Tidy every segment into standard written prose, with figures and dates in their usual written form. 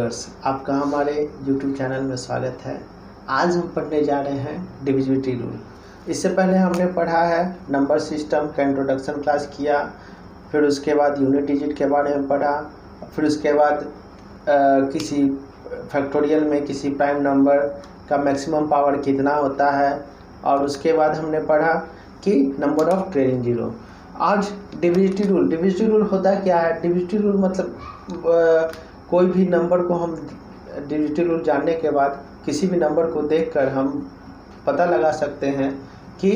Viewers, आपका हमारे YouTube channel में स्वागत है। आज हम पढ़ने जा रहे हैं डिविजिबिलिटी रूल। इससे पहले हमने पढ़ा है नंबर सिस्टम का इंट्रोडक्शन क्लास किया, फिर उसके बाद यूनिट डिजिट के बारे में पढ़ा, फिर उसके बाद किसी फैक्टोरियल में किसी प्राइम नंबर का मैक्सिमम पावर कितना होता है, और उसके बाद हमने पढ़ा कि नंबर ऑफ ट्रेलिंग जीरो। आज डिविजिबिलिटी रूल होता क्या है? डिविजिबिलिटी रूल मतलब कोई भी नंबर को हम डिविजिबिलिटी रूल जानने के बाद किसी भी नंबर को देखकर हम पता लगा सकते हैं कि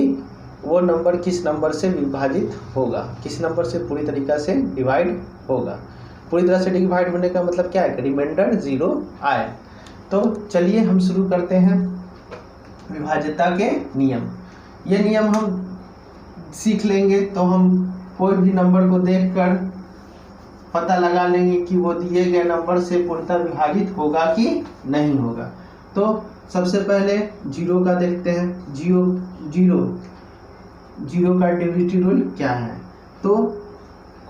वो नंबर किस नंबर से विभाजित होगा, किस नंबर से पूरी तरीक़ा से डिवाइड होगा। पूरी तरह से डिवाइड होने का मतलब क्या है कि रिमाइंडर 0 आए। तो चलिए हम शुरू करते हैं विभाज्यता के नियम। ये नियम हम सीख लेंगे तो हम कोई भी नंबर को देखकर पता लगा लेंगे कि वो दिए गए नंबर से पूर्णतः विभाजित होगा कि नहीं होगा। तो सबसे पहले जीरो का देखते हैं। जीरो का डिविजिबिलिटी रूल क्या है? तो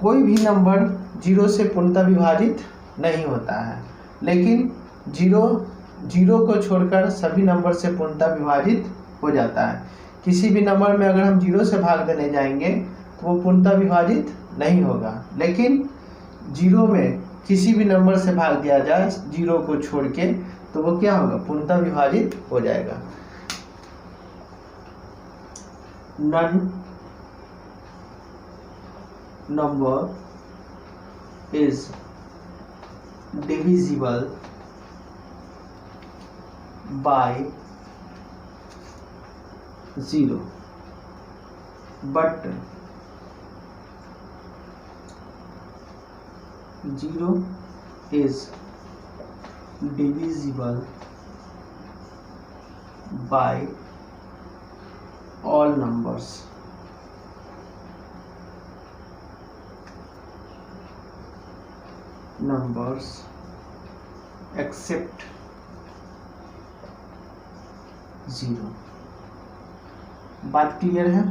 कोई भी नंबर जीरो से पूर्णतः विभाजित नहीं होता है, लेकिन जीरो को छोड़कर सभी नंबर से पूर्णतः विभाजित हो जाता है। किसी भी नंबर में अगर हम जीरो से भाग देने जाएंगे तो वो पूर्णतः विभाजित नहीं होगा, लेकिन जीरो में किसी भी नंबर से भाग दिया जाए जीरो को छोड़ के तो वो क्या होगा? पूर्णतः विभाजित हो जाएगा। None number is divisible by 0 but 0 is divisible by all numbers except 0। बात क्लियर है?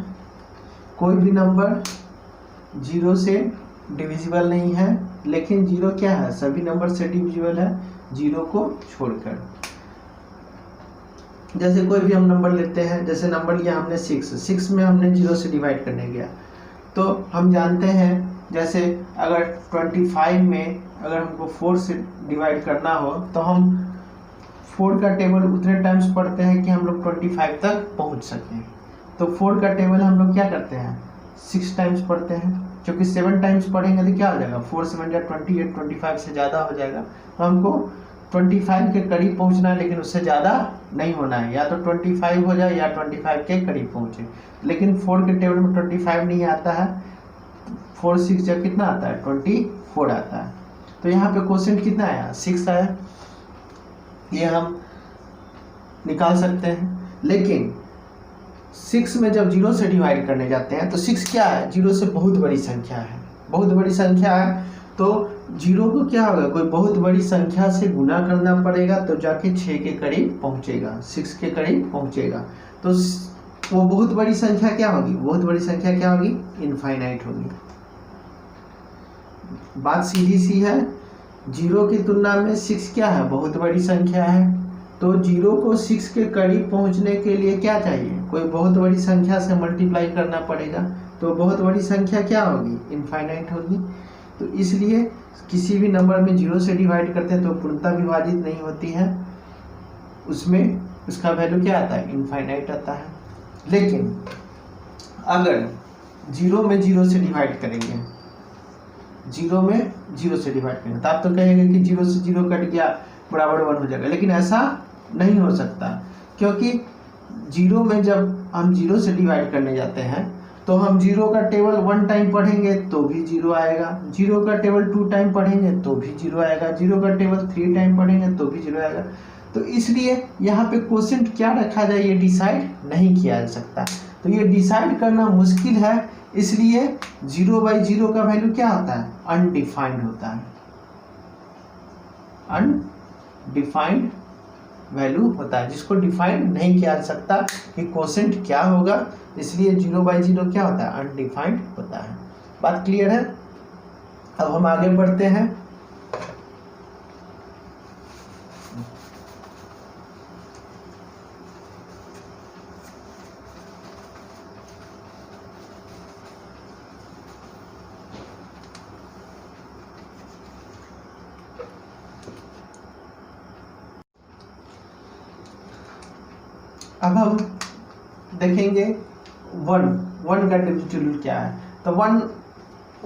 कोई भी नंबर जीरो से डिविजिबल नहीं है, लेकिन जीरो क्या है? सभी नंबर से डिविजिबल है जीरो को छोड़कर। जैसे कोई भी हम नंबर लेते हैं, जैसे नंबर लिया हमने 6 में हमने जीरो से डिवाइड करने गया तो हम जानते हैं जैसे अगर 25 में अगर हमको 4 से डिवाइड करना हो तो हम 4 का टेबल उतने टाइम्स पढ़ते हैं कि हम लोग 25 तक पहुंच सकें। तो 4 का टेबल हम लोग क्या करते हैं? 6 टाइम्स पढ़ते हैं, क्योंकि 7 टाइम्स पढ़ेंगे तो क्या हो जाएगा? 4 7 या 28, 25 से ज़्यादा हो जाएगा। तो हमको 25 के करीब पहुंचना है, लेकिन उससे ज़्यादा नहीं होना है। या तो 25 हो जाए या 25 के करीब पहुंचे, लेकिन 4 के टेबल में 25 नहीं आता है। 4 6 जब कितना आता है? 24 आता है। तो यहाँ पे क्वेश्चन कितना आया? 6 आया। ये हम निकाल सकते हैं, लेकिन 6 में जब जीरो से डिवाइड करने जाते हैं तो 6 क्या है? जीरो से बहुत बड़ी संख्या है, बहुत बड़ी संख्या है। तो जीरो को क्या होगा? कोई बहुत बड़ी संख्या से गुना करना पड़ेगा तो जाके 6 के करीब पहुंचेगा, 6 के करीब पहुंचेगा। तो वो बहुत बड़ी संख्या क्या होगी? बहुत बड़ी संख्या क्या होगी? इनफाइनाइट होगी। बात सीधी सी है। जीरो की तुलना में 6 क्या है? बहुत बड़ी संख्या है। तो जीरो को 6 के करीब पहुंचने के लिए क्या चाहिए? कोई बहुत बड़ी संख्या से मल्टीप्लाई करना पड़ेगा। तो बहुत बड़ी संख्या क्या होगी? इनफाइनाइट होगी। तो इसलिए किसी भी नंबर में जीरो से डिवाइड करते हैं तो पूर्णतः विभाजित नहीं होती है, उसमें उसका वैल्यू क्या आता है? इनफाइनाइट आता है। लेकिन अगर जीरो में जीरो से डिवाइड करेंगे, जीरो में जीरो से डिवाइड करेंगे तो आप तो कहेंगे कि जीरो से जीरो कट गया बराबर 1 हो जाएगा, लेकिन ऐसा नहीं हो सकता, क्योंकि जीरो में जब हम जीरो से डिवाइड करने जाते हैं तो हम जीरो का टेबल 1 टाइम पढ़ेंगे तो भी जीरो आएगा, जीरो का टेबल 2 टाइम पढ़ेंगे तो भी जीरो आएगा, जीरो का टेबल 3 टाइम पढ़ेंगे तो भी जीरो आएगा। तो इसलिए यहाँ पे क्वेश्चन क्या रखा जाए ये डिसाइड नहीं किया जा सकता। तो ये डिसाइड करना मुश्किल है, इसलिए 0/0 का वैल्यू क्या होता है? अनडिफाइंड होता है। अनडिफाइंड वैल्यू होता है, जिसको डिफाइंड नहीं किया जा सकता कि क्वोशेंट क्या होगा, इसलिए 0/0 क्या होता है? अनडिफाइंड होता है। बात क्लियर है? अब हम आगे बढ़ते हैं। अब हम देखेंगे वन का डिजिटल रूल क्या है। तो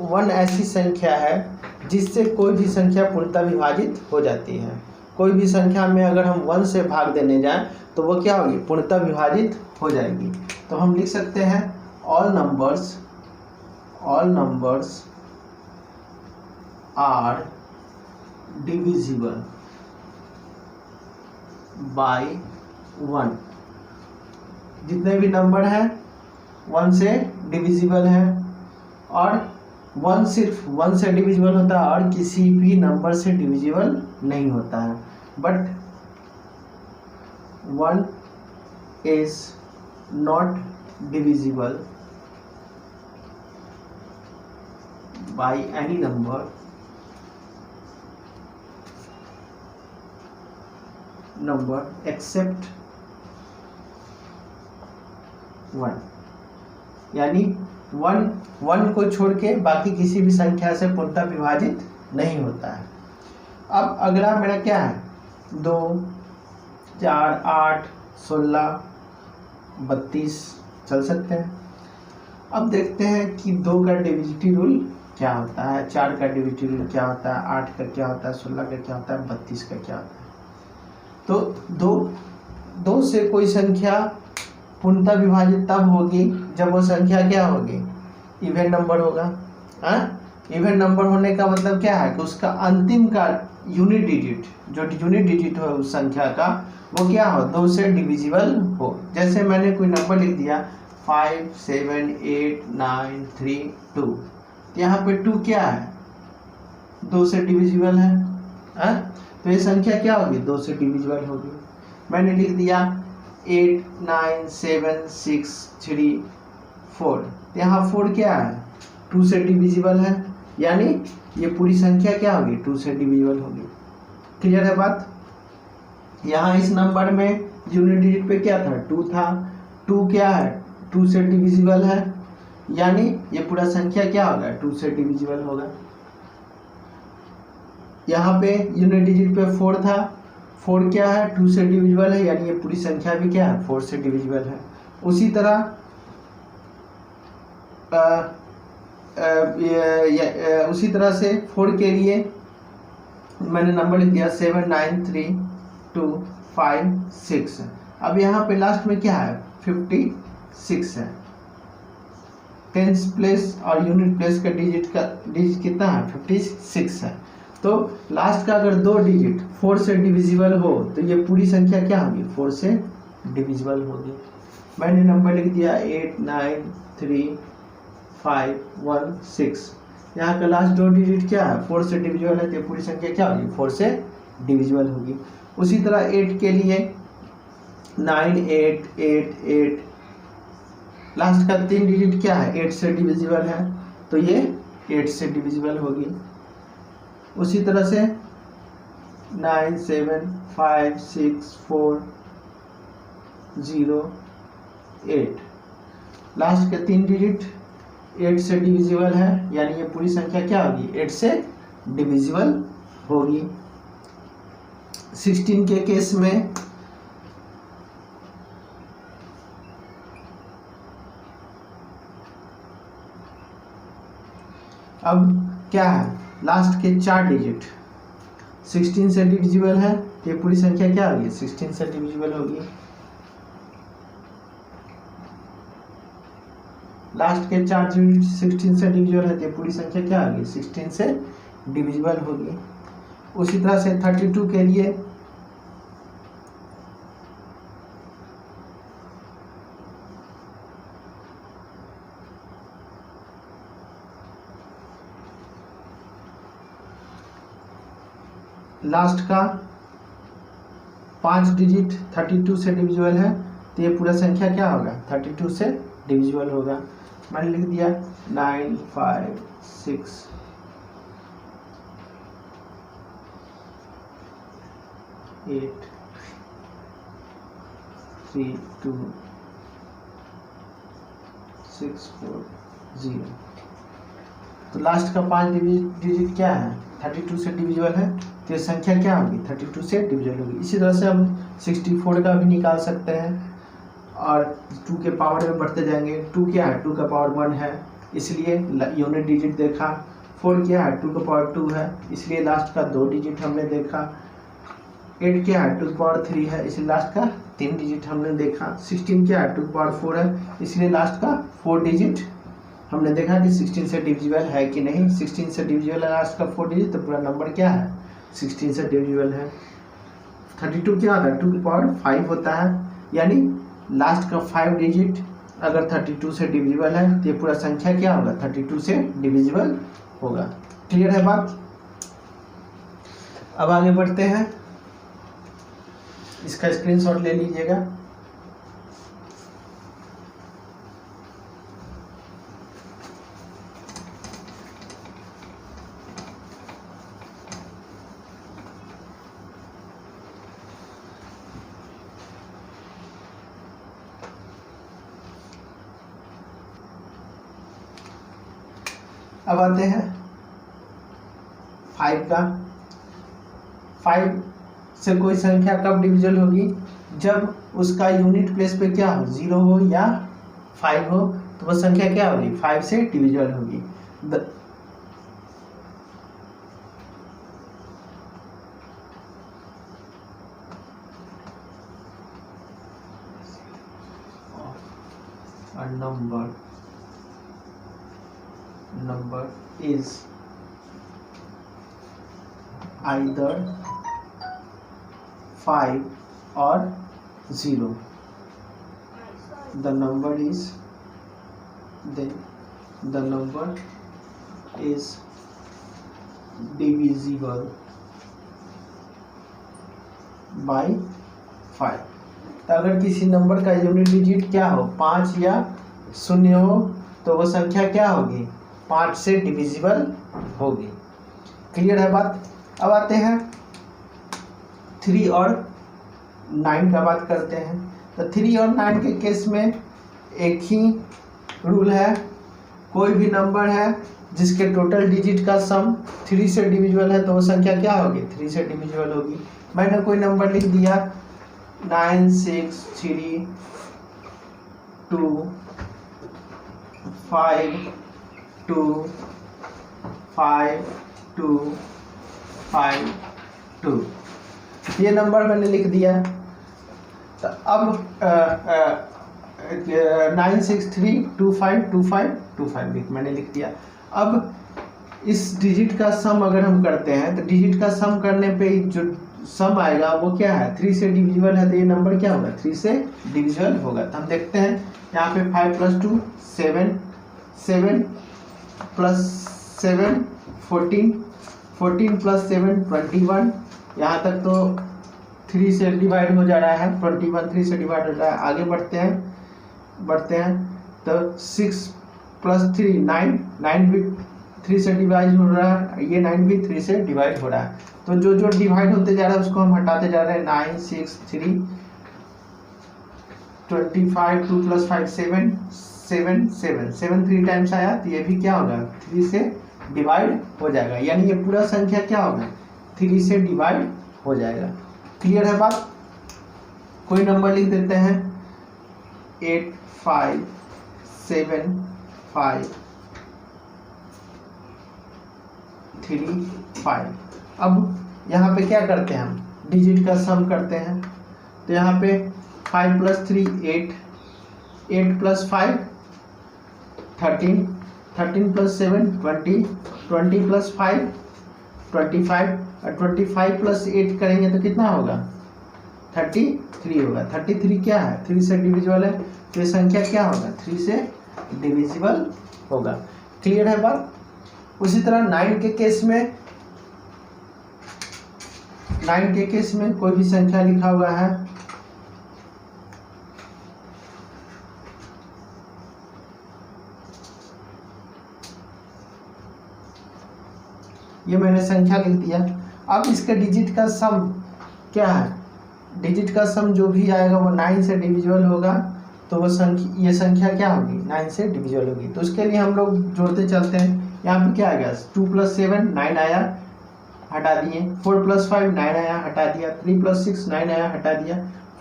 वन ऐसी संख्या है जिससे कोई भी संख्या पूर्णतः विभाजित हो जाती है। कोई भी संख्या में अगर हम 1 से भाग देने जाएं तो वो क्या होगी, पूर्णतः विभाजित हो जाएगी। तो हम लिख सकते हैं all numbers are divisible by 1। जितने भी नंबर हैं 1 से डिविजिबल है, और 1 सिर्फ 1 से डिविजिबल होता है और किसी भी नंबर से डिविजिबल नहीं होता है। But 1 is not divisible by any number except 1। यानी 1 को छोड़ के बाकी किसी भी संख्या से पूर्णतः विभाजित नहीं होता है। अब अगला मेरा क्या है, 2, 4, 8, 16, 32 चल सकते हैं। अब देखते हैं कि 2 का डिविजिबिलिटी रूल क्या होता है, 4 का डिविजिबिलिटी रूल क्या होता है, 8 का क्या होता है, 16 का क्या होता है, 32 का क्या होता है। तो 2 से कोई संख्या पूर्णतः विभाजित तब होगी जब वो संख्या क्या होगी, इवन नंबर होगा। इवन नंबर होने का मतलब क्या है कि उसका अंतिम का यूनिट डिजिट, जो यूनिट डिजिट हो उस संख्या का, वो क्या हो, 2 से डिविजिबल हो। जैसे मैंने कोई नंबर लिख दिया 5, 7, 8, 9, 3, 2, यहाँ पे 2 क्या है, 2 से डिविजिबल है। तो ये संख्या क्या होगी, 2 से डिविजिबल होगी। मैंने लिख दिया 8, 9, 7, 6, 3, 4, यहाँ 4 क्या है, 2 से डिविजिबल है, यानी ये पूरी संख्या क्या होगी, 2 से डिविजिबल होगी। क्लियर है बात। यहाँ इस नंबर में यूनिट डिजिट पे क्या था, 2 था, 2 क्या है, 2 से डिविजिबल है, यानी ये पूरा संख्या क्या होगा, 2 से डिविजिबल होगा। यहाँ पे यूनिट डिजिट पे 4 था, 4 क्या है, 2 से डिविजिबल है, यानी ये पूरी संख्या भी क्या है, 4 से डिविजिबल है। उसी तरह से 4 के लिए मैंने नंबर लिख दिया 7, 9, 3, 2, 5, 6। अब यहाँ पे लास्ट में क्या है, 56 है। टेंस प्लेस और यूनिट प्लेस का डिजिट कितना है, 56 है। तो लास्ट का अगर 2 डिजिट 4 से डिविजिबल हो तो ये पूरी संख्या क्या होगी, 4 से डिविजिबल होगी। मैंने नंबर लिख दिया 8, 9, 3, 5, 1, 6। यहाँ का लास्ट 2 डिजिट क्या है, 4 से डिविजिबल है, तो पूरी संख्या क्या होगी, 4 से डिविजिबल होगी। उसी तरह 8 के लिए 9, 8, 8, 8, लास्ट का 3 डिजिट क्या है, 8 से डिविजिबल है, तो ये 8 से डिविजिबल होगी। उसी तरह से 9, 7, 5, 6, 4, 0, 8, लास्ट के 3 डिजिट 8 से डिविजिबल है, यानी ये पूरी संख्या क्या होगी, 8 से डिविजिबल होगी। 16 के केस में अब क्या है, लास्ट के 4 डिजिट 16 से डिविजिबल है, तो ये पूरी संख्या क्या होगी, 16 से डिविजिबल होगी। लास्ट के 4 डिजिट 16 से डिविजिबल है, तो ये पूरी संख्या क्या होगी, 16 से डिविजिबल होगी। उसी तरह से 32 के लिए लास्ट का 5 डिजिट 32 से डिविजिबल है, तो ये पूरा संख्या क्या होगा, 32 से डिविजिबल होगा। मैंने लिख दिया 9, 5, 6, 8, 3, 2, 6, 4, 0। तो लास्ट का 5 डिजिट क्या है, 32 से डिविजिबल है, तो संख्या क्या होगी, 32 से डिविजिबल होगी। इसी तरह से हम 64 का भी निकाल सकते हैं। और 2 के पावर में बढ़ते जाएंगे। 2 क्या है, 2 का पावर 1 है इसलिए यूनिट डिजिट देखा। 4 क्या है, 2 का पावर 2 है इसलिए लास्ट का 2 डिजिट हमने देखा। 8 क्या है, 2 का पावर 3 है इसलिए लास्ट का 3 डिजिट हमने देखा। 16 क्या है, 2 का पावर 4 है इसलिए लास्ट का 4 डिजिट हमने देखा कि 16 से डिविजिबल है कि नहीं। 16 से डिविजिबल है लास्ट का 4 डिजिट, तो पूरा नंबर क्या है, 16 से डिविजिबल है। 32 क्या होता है, 2 की पावर 5 होता है, यानी लास्ट का 5 डिजिट अगर 32 से डिविजिबल है तो ये पूरा संख्या क्या होगा, 32 से डिविजिबल होगा। क्लियर है बात। अब आगे बढ़ते हैं, इसका स्क्रीनशॉट ले लीजिएगा। अब आते हैं 5 का। 5 से कोई संख्या कब डिविजल होगी, जब उसका यूनिट प्लेस पे क्या हो, 0 हो या 5 हो, तो वह संख्या क्या होगी, 5 से डिविजल होगी। number is either 5 or 0. The number is divisible by 5। तो अगर किसी नंबर का यूनिट डिजिट क्या हो, 5 या 0 हो, तो वो संख्या क्या होगी, 5 से डिविजिबल होगी। क्लियर है बात। अब आते हैं 3 और 9 का बात करते हैं। तो 3 और 9 के केस में एक ही रूल है, कोई भी नंबर है जिसके टोटल डिजिट का सम 3 से डिविजिबल है तो वो संख्या क्या होगी, 3 से डिविजिबल होगी। मैंने कोई नंबर लिख दिया 9 6 3 2 5 2 5 2 5 2, ये नंबर मैंने लिख दिया। तो अब 9 6 3 2 5 2 5 2 5 मैंने लिख दिया। अब इस डिजिट का सम अगर हम करते हैं तो डिजिट का सम करने पे जो सम आएगा वो क्या है, 3 से डिविजिबल है, तो ये नंबर क्या होगा, 3 से डिविजिबल होगा। तो हम देखते हैं यहाँ पे 5 + 2 7 7 + 7 14 14 + 7 21, यहाँ तक तो 3 से डिवाइड हो जा रहा है, 21 3 से डिवाइड हो रहा है। आगे बढ़ते हैं तो 6 + 3 9 9 भी 3 से डिवाइड हो रहा है, ये 9 भी 3 से डिवाइड हो रहा है। तो जो जो डिवाइड होते जा रहा है उसको हम हटाते जा रहे हैं। 9 6 3 25 2 + 5 7 7 7 7 3 टाइम्स आया, तो ये भी क्या होगा, 3 से डिवाइड हो जाएगा, यानी ये पूरा संख्या क्या होगा, 3 से डिवाइड हो जाएगा। क्लियर है बात। कोई नंबर लिख देते हैं 8 5 7 5 3 5। अब यहाँ पे क्या करते हैं, हम डिजिट का सम करते हैं। तो यहाँ पे 5 + 3 8 8 + 5 13 13 + 7 20 20 + 5 25 और 25 + 8 करेंगे तो कितना होगा, 33 होगा। 33 क्या है, 3 से डिविजिबल है, तो ये संख्या क्या होगा, 3 से डिविजिबल होगा। क्लियर है बात। उसी तरह 9 के केस में कोई भी संख्या लिखा हुआ है, ये मैंने संख्या लिख दिया। अब इसके डिजिट का सम क्या है, डिजिट का सम जो भी आएगा वो 9 से डिविजिबल होगा, तो वो ये संख्या क्या होगी, 9 से डिविजिबल होगी। तो उसके लिए हम लोग जोड़ते चलते हैं। यहाँ पे क्या आ गया, 2 + 7 9 आया, हटा दिए। 4 + 5 9 आया, हटा दिया। 3 + 6 9 आया, हटा दिया।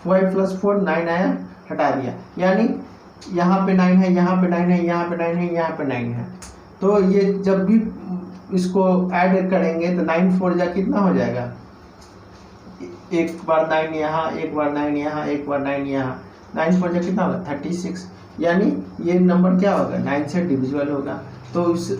5 + 4 9 आया, हटा दिया, यानी यहाँ पे 9 है, यहाँ पे 9 है, यहाँ पे 9 है, यहाँ पे 9 है। तो ये जब भी इसको ऐड करेंगे तो 9 4 जा कितना हो जाएगा, एक बार 9 यहाँ, एक बार 9 यहाँ, एक बार 9 यहाँ, 9 4 जा कितना होगा 36, यानी ये नंबर क्या होगा 9 से डिविजिबल होगा। तो इस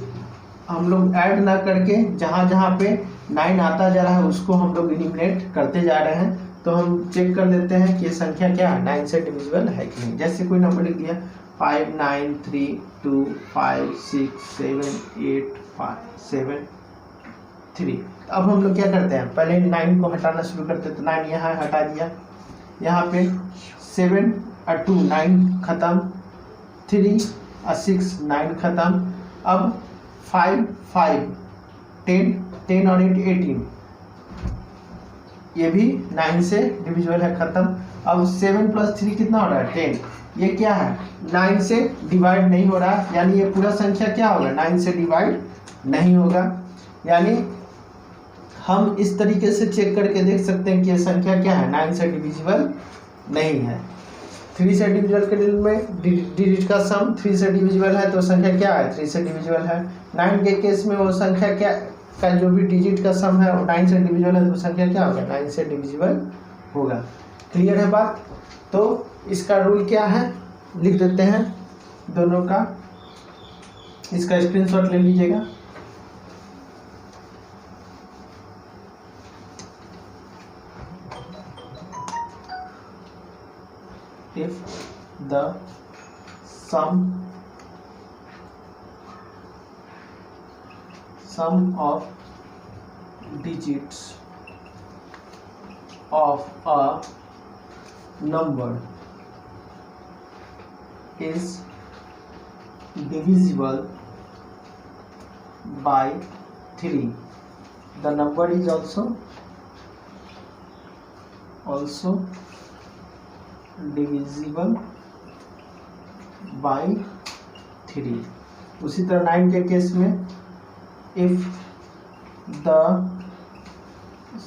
हम लोग ऐड ना करके जहाँ जहाँ पे 9 आता जा रहा है उसको हम लोग एलिमिनेट करते जा रहे हैं। तो हम चेक कर लेते हैं कि ये संख्या क्या है 9 से डिविजिबल है कि नहीं। जैसे कोई नंबर लिख दिया 5 9 3 2 5 6 7 8 5 7 3। अब हम लोग क्या करते हैं, पहले 9 को हटाना शुरू करते हैं। तो 9 यहाँ हटा दिया, यहाँ पे 7 और 2 9 खत्म, 3 और 6 9 खत्म। अब 5 5 10 10 और 8 18, ये भी 9 से डिविजिबल है, खत्म। अब 7 + 3 कितना हो रहा है 10, ये क्या है 9 से डिवाइड नहीं हो रहा, यानी ये पूरा संख्या क्या होगा 9 से डिवाइड नहीं होगा। यानी हम इस तरीके से चेक करके देख सकते हैं कि ये संख्या क्या है 9 से डिविजिबल नहीं है। 3 से डिविजिबल के लिए में डिजिट का सम 3 से डिविजिबल है तो संख्या क्या है 3 से डिविजिबल है। 9 के केस में वो संख्या क्या का जो भी डिजिट का सम है वो 9 से डिविजिबल है तो संख्या क्या होगा 9 से डिविजिबल होगा। क्लियर है बात। तो इसका रूल क्या है लिख देते हैं दोनों का, इसका स्क्रीनशॉट ले लीजिएगा। If the sum of digits of a number is divisible by 3, the number is also divisible by 3। उसी तरह 9 के केस में if the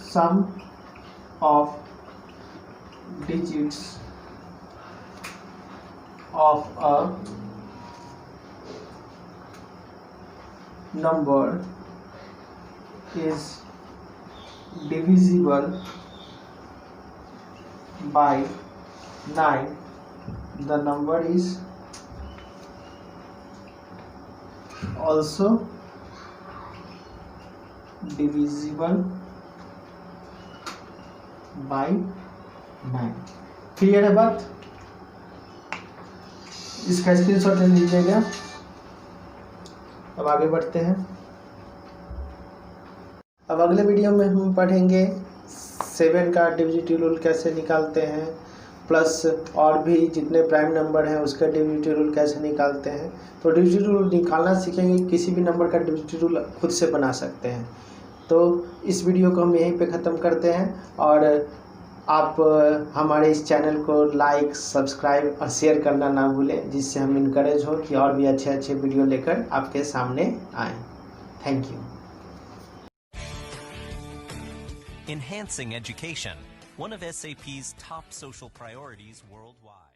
sum of digits of a number is divisible by 9, the number is also divisible by 9। Clear है बात। इसका screenshot ले लीजिएगा। अब आगे बढ़ते हैं। अब अगले वीडियो में हम पढ़ेंगे 7 का डिविजिटिव रूल कैसे निकालते हैं, प्लस और भी जितने प्राइम नंबर हैं उसका डिविजिटिव रूल कैसे निकालते हैं। तो डिविजिटिव रूल निकालना सीखेंगे, किसी भी नंबर का डिविजिटिव रूल खुद से बना सकते हैं। तो इस वीडियो को हम यहीं पे ख़त्म करते हैं और आप हमारे इस चैनल को लाइक, सब्सक्राइब और शेयर करना ना भूलें, जिससे हम इनकरेज हो कि और भी अच्छे अच्छे वीडियो लेकर आपके सामने आएँ। Thank you. Enhancing education, one of SAP's top social priorities worldwide.